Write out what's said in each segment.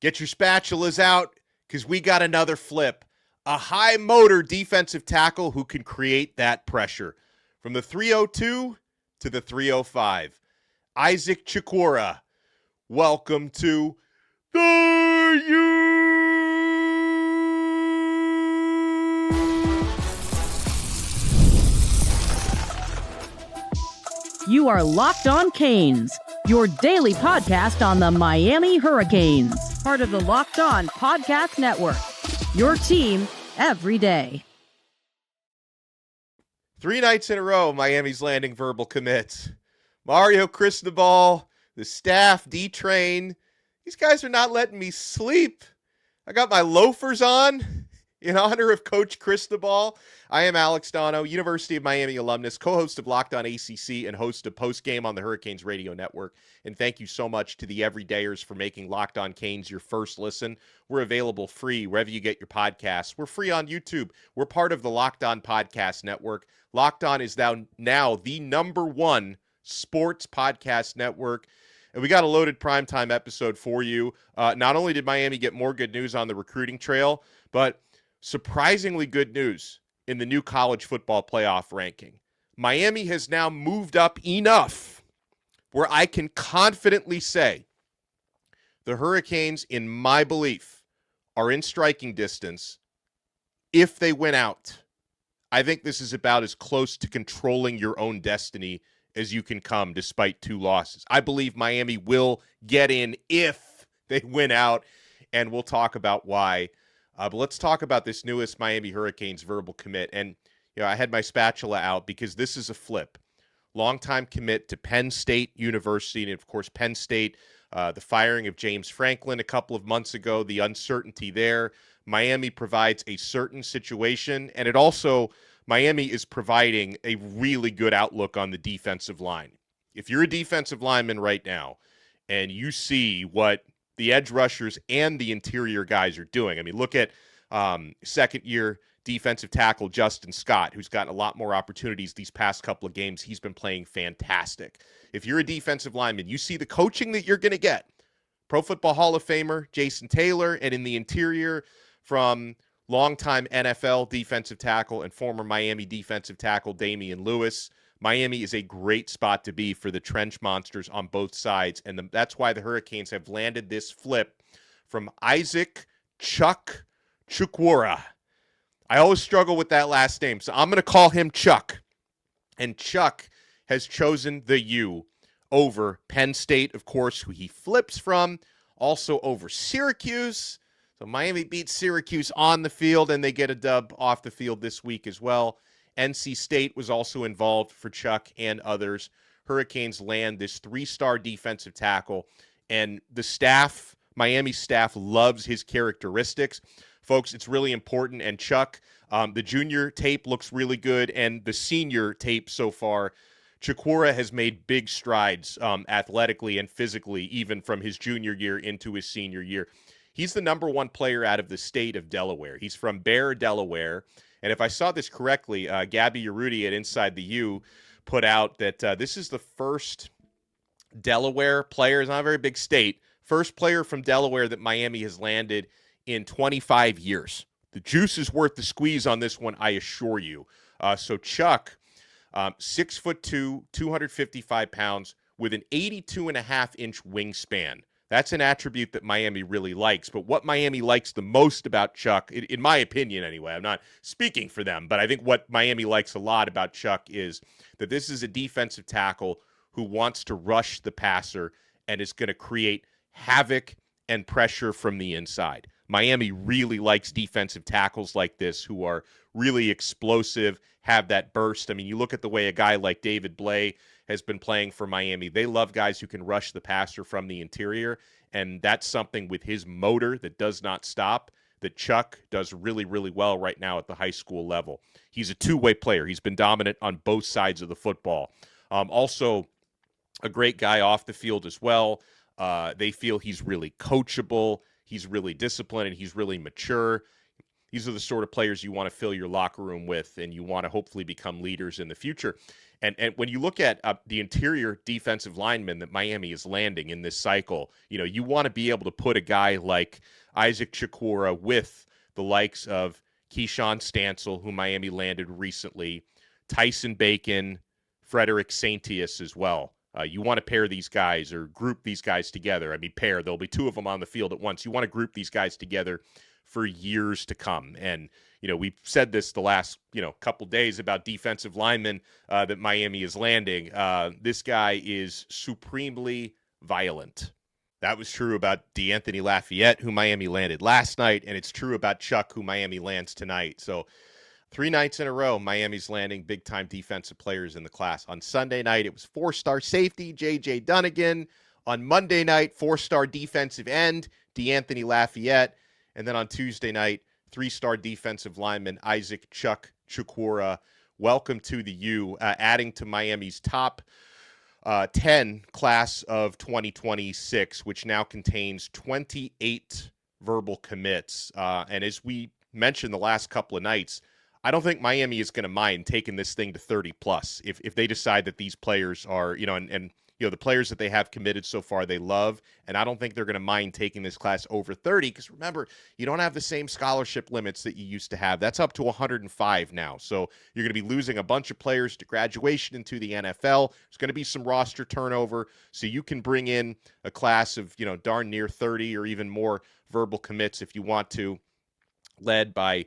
Get your spatulas out because we got another flip. A high motor defensive tackle who can create that pressure. From the 302 to the 305. Isaac Chukwurah, welcome to the U. You are Locked On Canes, your daily podcast on the Miami Hurricanes, part of the Locked On Podcast Network, your team every day. 3 nights in a row, Miami's landing verbal commits. Mario Cristobal, the staff, D-Train. These guys are not letting me sleep. I got my loafers on in honor of Coach Cristobal. I am Alex Donno, University of Miami alumnus, co-host of Locked On ACC and host of Postgame on the Hurricanes Radio Network. And thank you so much to the everydayers for making Locked On Canes your first listen. We're available free wherever you get your podcasts. We're free on YouTube. We're part of the Locked On Podcast Network. Locked On is now the number one sports podcast network. And we got a loaded primetime episode for you. Not only did Miami get more good news on the recruiting trail, but surprisingly good news in the new college football playoff ranking. Miami has now moved up enough where I can confidently say the Hurricanes, in my belief, are in striking distance if they win out. I think this is about as close to controlling your own destiny as you can come despite 2 losses. I believe Miami will get in if they win out, and we'll talk about why. But let's talk about this newest Miami Hurricanes verbal commit. And I had my spatula out because this is a flip. Longtime commit to Penn State University. And, of course, Penn State, the firing of James Franklin a couple of months ago, the uncertainty there. Miami provides a certain situation. And it also, Miami is providing a really good outlook on the defensive line. If you're a defensive lineman right now and you see what the edge rushers and the interior guys are doing. I mean, look at second-year defensive tackle Justin Scott, who's gotten a lot more opportunities these past couple of games. He's been playing fantastic. If you're a defensive lineman, you see the coaching that you're going to get. Pro Football Hall of Famer Jason Taylor, and in the interior from longtime NFL defensive tackle and former Miami defensive tackle Damian Lewis. Miami is a great spot to be for the trench monsters on both sides, and that's why the Hurricanes have landed this flip from Isaac Chukwurah. I always struggle with that last name, so I'm going to call him Chuk. And Chuk has chosen the U over Penn State, of course, who he flips from, also over Syracuse. So Miami beats Syracuse on the field, and they get a dub off the field this week as well. NC State was also involved for Chuk and others. Hurricanes land this 3-star defensive tackle, and the staff, Miami staff, loves his characteristics. Folks, it's really important, and Chuk, the junior tape looks really good, and the senior tape so far, Chukwurah has made big strides athletically and physically, even from his junior year into his senior year. He's the number 1 player out of the state of Delaware. He's from Bear, Delaware. And if I saw this correctly, Gabby Urruti at Inside the U put out that this is the first Delaware player, it's not a very big state, first player from Delaware that Miami has landed in 25 years. The juice is worth the squeeze on this one, I assure you. So Chuk, 6'2", 255 pounds, with an 82.5-inch wingspan. That's an attribute that Miami really likes. But what Miami likes the most about Chuk, in my opinion anyway, I'm not speaking for them, but I think what Miami likes a lot about Chuk is that this is a defensive tackle who wants to rush the passer and is going to create havoc and pressure from the inside. Miami really likes defensive tackles like this who are really explosive, have that burst. I mean, you look at the way a guy like David Blay has been playing for Miami. They love guys who can rush the passer from the interior, and that's something with his motor that does not stop that Chuk does really, really well right now at the high school level. He's a two-way player. He's been dominant on both sides of the football. Also, a great guy off the field as well. They feel he's really coachable, he's really disciplined, and he's really mature. these are the sort of players you want to fill your locker room with, and you want to hopefully become leaders in the future. And when you look at the interior defensive linemen that Miami is landing in this cycle, you want to be able to put a guy like Isaac Chakura with the likes of Keyshawn Stansel, who Miami landed recently, Tyson Bacon, Frederick Saintius as well. You want to pair these guys or group these guys together. I mean, there'll be two of them on the field at once. You want to group these guys together for years to come. And, we've said this the last, couple days about defensive linemen that Miami is landing. This guy is supremely violent. That was true about DeAnthony Lafayette, who Miami landed last night, and it's true about Chuk, who Miami lands tonight. So 3 nights in a row, Miami's landing big-time defensive players in the class. On Sunday night, it was 4-star safety J.J. Dunnigan. On Monday night, 4-star defensive end DeAnthony Lafayette. And then on Tuesday night, 3-star defensive lineman Isaac Chukwurah. Welcome to the U, adding to Miami's top 10 class of 2026, which now contains 28 verbal commits. And as we mentioned the last couple of nights, I don't think Miami is going to mind taking this thing to 30 plus if they decide that these players are, and the players that they have committed so far they love, and I don't think they're going to mind taking this class over 30 because remember, you don't have the same scholarship limits that you used to have. That's up to 105 now. So you're going to be losing a bunch of players to graduation into the NFL. There's going to be some roster turnover, so you can bring in a class of, darn near 30 or even more verbal commits if you want to, led by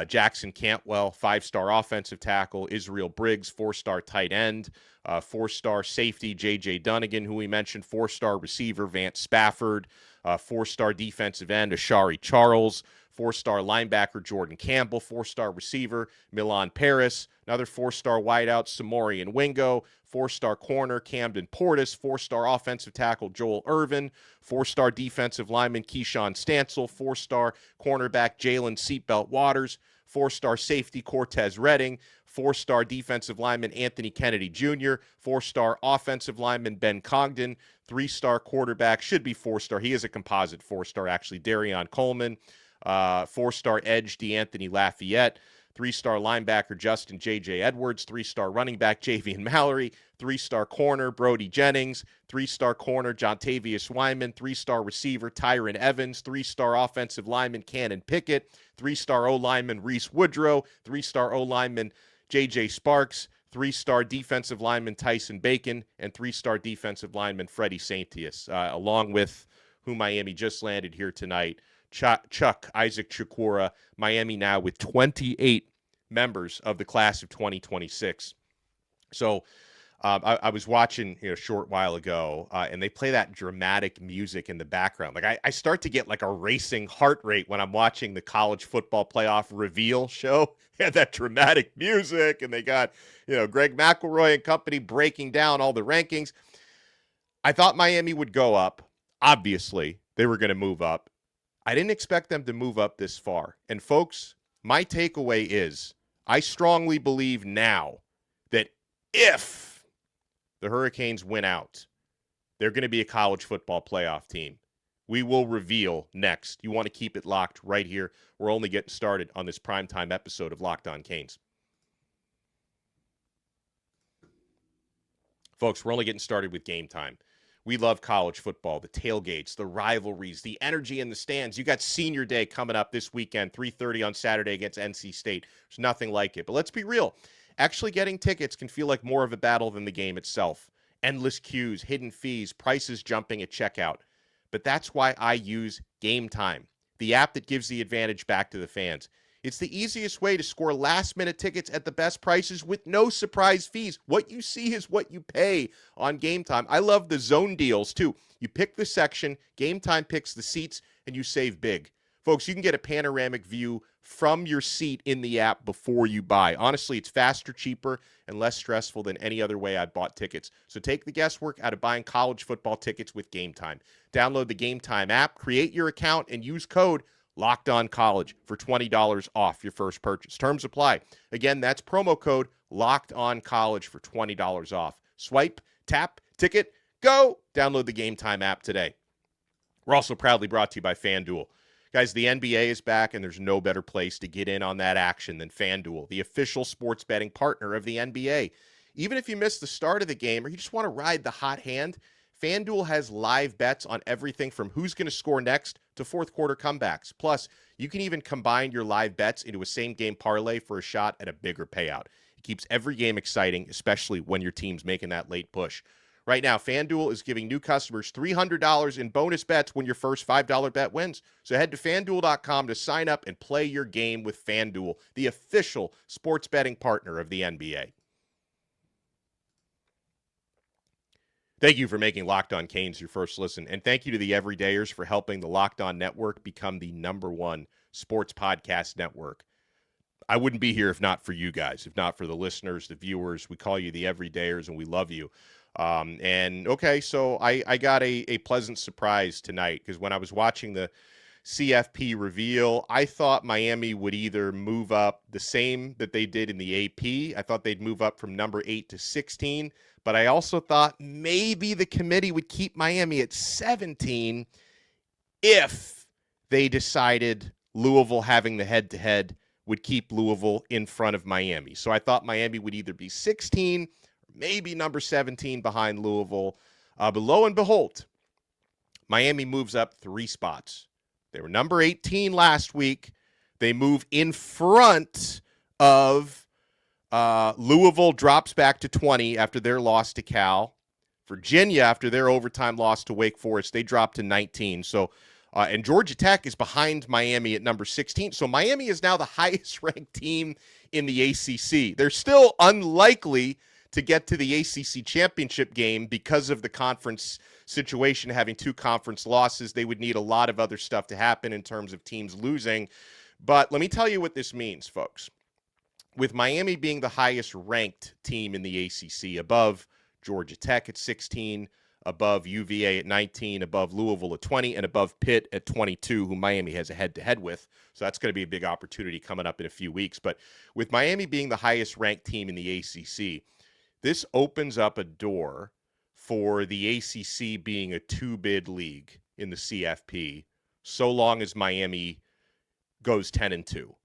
Jackson Cantwell, 5-star offensive tackle, Israel Briggs, 4-star tight end, 4-star safety, J.J. Dunnigan, who we mentioned, 4-star receiver, Vance Spafford, 4-star defensive end, Ashari Charles, 4-star linebacker, Jordan Campbell, 4-star receiver, Milan Paris, another 4-star wideout, Samorian Wingo, 4-star corner, Camden Portis, 4-star offensive tackle, Joel Irvin, 4-star defensive lineman, Keyshawn Stansel, 4-star cornerback, Jalen Seatbelt Waters, 4-star safety, Cortez Redding, 4-star defensive lineman, Anthony Kennedy Jr., 4-star offensive lineman, Ben Congdon, 3-star quarterback, should be 4-star. He is a composite 4-star, actually, Darion Coleman, 4-star edge, DeAnthony Lafayette, 3-star linebacker, Justin J.J. Edwards, 3-star running back, Javian Mallory, 3-star corner, Brody Jennings, 3-star corner, Jontavius Wyman, 3-star receiver, Tyron Evans, 3-star offensive lineman, Cannon Pickett, 3-star O-lineman, Reese Woodrow, 3-star O-lineman, J.J. Sparks, 3-star defensive lineman, Tyson Bacon, and 3-star defensive lineman, Freddie Saintius, along with who Miami just landed here tonight, Chuk, Isaac Chukwurah, Miami now with 28 members of the class of 2026. So I was watching a short while ago, and they play that dramatic music in the background. Like I start to get like a racing heart rate when I'm watching the college football playoff reveal show. They had that dramatic music, and they got Greg McElroy and company breaking down all the rankings. I thought Miami would go up. Obviously, they were going to move up. I didn't expect them to move up this far. And folks, my takeaway is I strongly believe now that if the Hurricanes win out, they're going to be a college football playoff team. We will reveal next. You want to keep it locked right here. We're only getting started on this primetime episode of Locked On Canes. Folks, we're only getting started with game time. We love college football, the tailgates, the rivalries, the energy in the stands. You got senior day coming up this weekend, 3:30 on Saturday against NC State. There's nothing like it. But let's be real. Actually getting tickets can feel like more of a battle than the game itself. Endless queues, hidden fees, prices jumping at checkout. But that's why I use Game Time, the app that gives the advantage back to the fans. It's the easiest way to score last-minute tickets at the best prices with no surprise fees. What you see is what you pay on Game Time. I love the zone deals, too. You pick the section, Game Time picks the seats, and you save big. Folks, you can get a panoramic view from your seat in the app before you buy. Honestly, it's faster, cheaper, and less stressful than any other way I bought tickets. So take the guesswork out of buying college football tickets with Game Time. Download the Game Time app, create your account, and use code Locked On College for $20 off your first purchase. Terms apply. Again, that's promo code Locked On College for $20 off. Swipe, tap, ticket, go. Download the Game Time app today. We're also proudly brought to you by FanDuel. Guys, the NBA is back, and there's no better place to get in on that action than FanDuel, the official sports betting partner of the NBA. Even if you missed the start of the game or you just want to ride the hot hand, FanDuel has live bets on everything from who's going to score next to fourth quarter comebacks. Plus, you can even combine your live bets into a same-game parlay for a shot at a bigger payout. It keeps every game exciting, especially when your team's making that late push. Right now, FanDuel is giving new customers $300 in bonus bets when your first $5 bet wins. So head to FanDuel.com to sign up and play your game with FanDuel, the official sports betting partner of the NBA. Thank you for making Locked On Canes your first listen, and thank you to the Everydayers for helping the Locked On Network become the #1 sports podcast network. I wouldn't be here if not for you guys, if not for the listeners, the viewers. We call you the Everydayers, and we love you. So I got a pleasant surprise tonight, because when I was watching the CFP reveal, I thought Miami would either move up the same that they did in the AP. I thought they'd move up from number 8 to 16, but I also thought maybe the committee would keep Miami at 17 if they decided Louisville having the head-to-head would keep Louisville in front of Miami. So I thought Miami would either be 16, maybe number 17 behind Louisville. But lo and behold, Miami moves up 3 spots. They were number 18 last week. They move in front of Louisville, drops back to 20 after their loss to Cal. Virginia, after their overtime loss to Wake Forest, they dropped to 19. So, and Georgia Tech is behind Miami at number 16. So Miami is now the highest ranked team in the ACC. They're still unlikely to get to the ACC championship game because of the conference situation, having 2 conference losses. They would need a lot of other stuff to happen in terms of teams losing. But let me tell you what this means, folks. With Miami being the highest ranked team in the ACC, above Georgia Tech at 16, above UVA at 19, above Louisville at 20, and above Pitt at 22, who Miami has a head-to-head with. So that's going to be a big opportunity coming up in a few weeks. But with Miami being the highest ranked team in the ACC, this opens up a door for the ACC being a 2-bid league in the CFP, so long as Miami goes 10-2.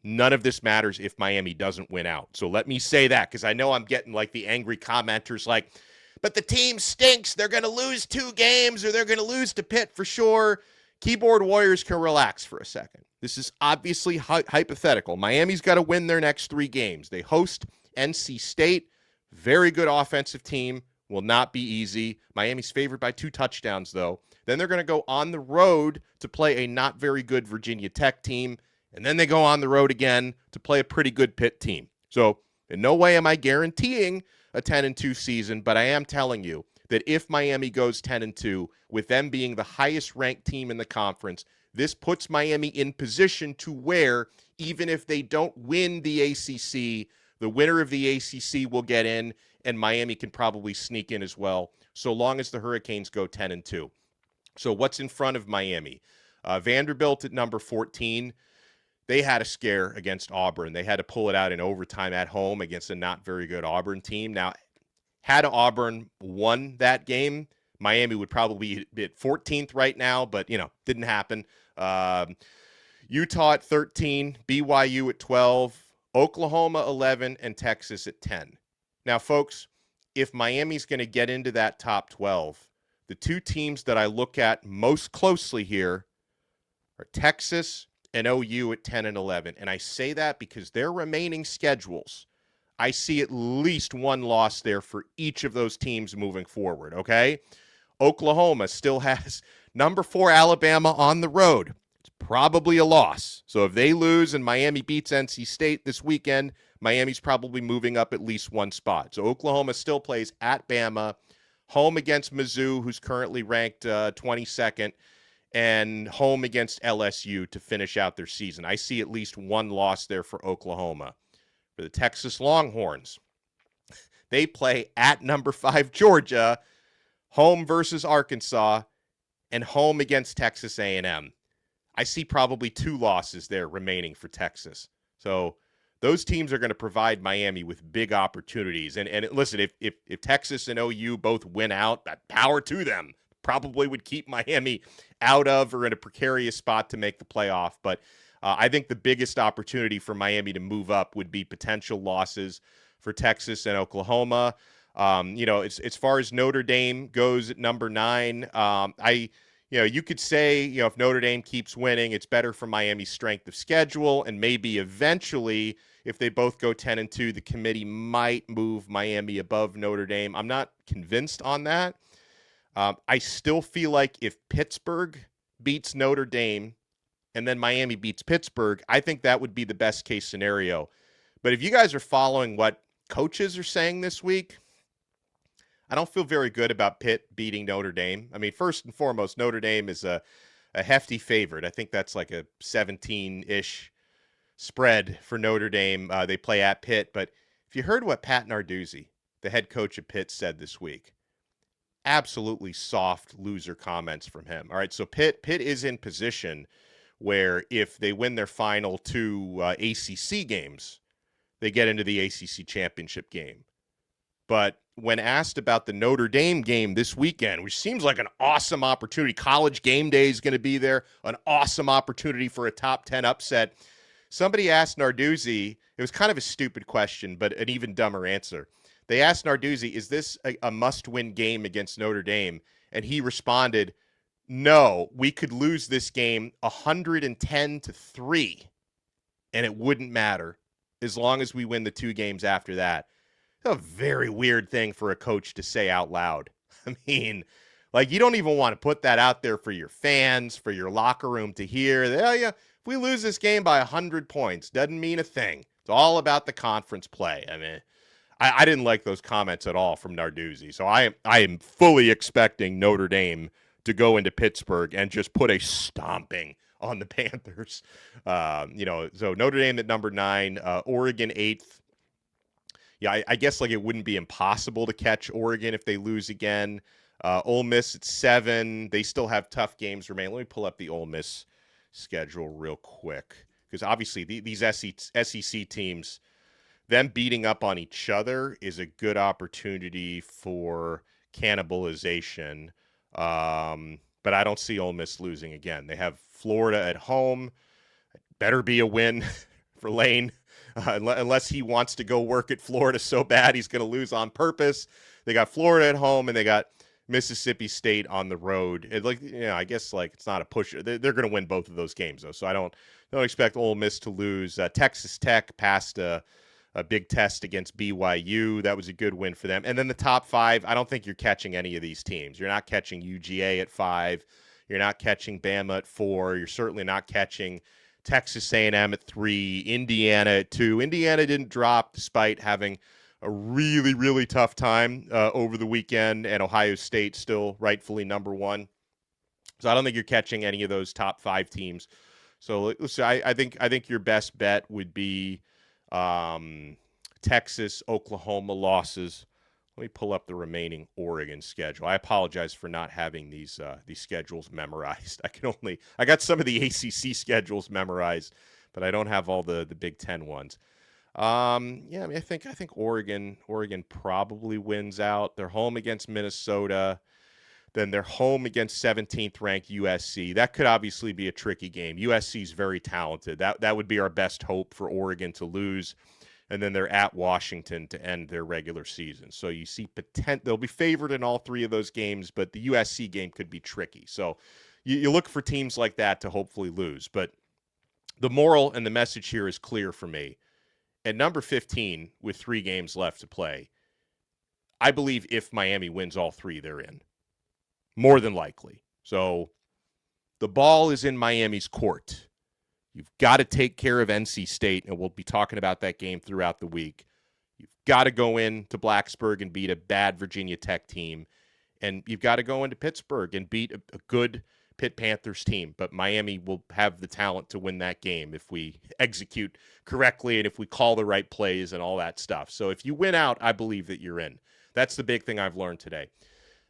None of this matters if Miami doesn't win out. So let me say that, because I know I'm getting like the angry commenters like, but the team stinks. They're going to lose 2 games, or they're going to lose to Pitt for sure. Keyboard warriors can relax for a second. This is obviously hypothetical. Miami's got to win their next 3 games. They host NC State. Very good offensive team. Will not be easy. Miami's favored by 2 touchdowns, though. Then they're going to go on the road to play a not very good Virginia Tech team. And then they go on the road again to play a pretty good Pitt team. So in no way am I guaranteeing a 10-2 season, but I am telling you that if Miami goes 10-2, with them being the highest ranked team in the conference, this puts Miami in position to where, even if they don't win the ACC, the winner of the ACC will get in, and Miami can probably sneak in as well, so long as the Hurricanes go 10-2. So what's in front of Miami? Vanderbilt at number 14. They had a scare against Auburn. They had to pull it out in overtime at home against a not very good Auburn team. Now, had Auburn won that game, Miami would probably be at 14th right now, but, didn't happen. Utah at 13, BYU at 12, Oklahoma 11, and Texas at 10. Now, folks, if Miami's going to get into that top 12, the 2 teams that I look at most closely here are Texas and OU at 10 and 11. And I say that because their remaining schedules, I see at least 1 loss there for each of those teams moving forward, okay? Oklahoma still has number 4 Alabama on the road. It's probably a loss. So if they lose and Miami beats NC State this weekend, Miami's probably moving up at least 1 spot. So Oklahoma still plays at Bama, home against Mizzou, who's currently ranked 22nd, and home against LSU to finish out their season. I see at least 1 loss there for Oklahoma. For the Texas Longhorns, they play at number 5 Georgia, home versus Arkansas, and home against Texas A&M. I see probably 2 losses there remaining for Texas. So those teams are going to provide Miami with big opportunities. And listen, if Texas and OU both win out, power to them. probably would keep Miami out of or in a precarious spot to make the playoff. But I think the biggest opportunity for Miami to move up would be potential losses for Texas and Oklahoma. As far as Notre Dame goes at number 9, you could say, if Notre Dame keeps winning, it's better for Miami's strength of schedule, and maybe eventually, if they both go 10-2, the committee might move Miami above Notre Dame. I'm not convinced on that. I still feel like if Pittsburgh beats Notre Dame and then Miami beats Pittsburgh, I think that would be the best case scenario. But if you guys are following what coaches are saying this week, I don't feel very good about Pitt beating Notre Dame. I mean, first and foremost, Notre Dame is a hefty favorite. I think that's like a 17-ish spread for Notre Dame. They play at Pitt. But if you heard what Pat Narduzzi, the head coach of Pitt, said this week, absolutely soft loser comments from him. All right, so Pitt is in position where if they win their final 2 ACC games, they get into the ACC championship game. But when asked about the Notre Dame game this weekend, which seems like an awesome opportunity, College game day is going to be there, an awesome opportunity for a top 10 upset. Somebody asked Narduzzi, it was kind of a stupid question, but an even dumber answer. They asked Narduzzi, is this a must-win game against Notre Dame? And he responded, no, we could lose this game 110-3, and it wouldn't matter as long as we win the 2 games after that. It's a very weird thing for a coach to say out loud. I mean, like, you don't even want to put that out there for your fans, for your locker room to hear. If we lose this game by 100 points, doesn't mean a thing. It's all about the conference play. I mean, I didn't like those comments at all from Narduzzi. So I am fully expecting Notre Dame to go into Pittsburgh and just put a stomping on the Panthers. So Notre Dame at number 9, Oregon 8th. Yeah, I guess like it wouldn't be impossible to catch Oregon if they lose again. Ole Miss at 7. They still have tough games remaining. Let me pull up the Ole Miss schedule real quick, because obviously these SEC teams, them beating up on each other is a good opportunity for cannibalization. But I don't see Ole Miss losing again. They have Florida at home. Better be a win for Lane. Unless he wants to go work at Florida so bad he's going to lose on purpose. They got Florida at home, and they got Mississippi State on the road. I guess like it's not a push. They're going to win both of those games, though. So I don't expect Ole Miss to lose. Texas Tech passed a big test against BYU. That was a good win for them. And then the top 5, I don't think you're catching any of these teams. You're not catching UGA at 5. You're not catching Bama at 4. You're certainly not catching Texas A&M at 3, Indiana at 2. Indiana didn't drop despite having a really, really tough time over the weekend, and Ohio State still rightfully number 1. So I don't think you're catching any of those top 5 teams. So listen, I think your best bet would be Texas, Oklahoma losses. Let me pull up the remaining Oregon schedule. I apologize for not having these schedules memorized. I got some of the ACC schedules memorized, but I don't have all the Big Ten ones. I think Oregon probably wins out. They're home against Minnesota. Then they're home against 17th ranked USC. That could obviously be a tricky game. USC is very talented. That would be our best hope for Oregon to lose. And then they're at Washington to end their regular season. So you see they'll be favored in all 3 of those games, but the USC game could be tricky. So you look for teams like that to hopefully lose. But the moral and the message here is clear for me. At number 15, with 3 games left to play, I believe if Miami wins all 3, they're in. More than likely. So the ball is in Miami's court. You've got to take care of NC State, and we'll be talking about that game throughout the week. You've got to go into Blacksburg and beat a bad Virginia Tech team, and you've got to go into Pittsburgh and beat a good Pitt Panthers team. But Miami will have the talent to win that game if we execute correctly and if we call the right plays and all that stuff. So if you win out, I believe that you're in. That's the big thing I've learned today.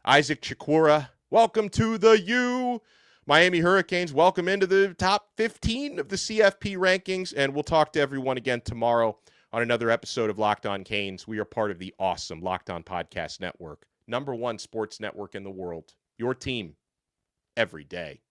Isaac Chakura, welcome to the U. Miami Hurricanes, welcome into the top 15 of the CFP rankings, and we'll talk to everyone again tomorrow on another episode of Locked On Canes. We are part of the awesome Locked On Podcast Network, #1 sports network in the world. Your team every day.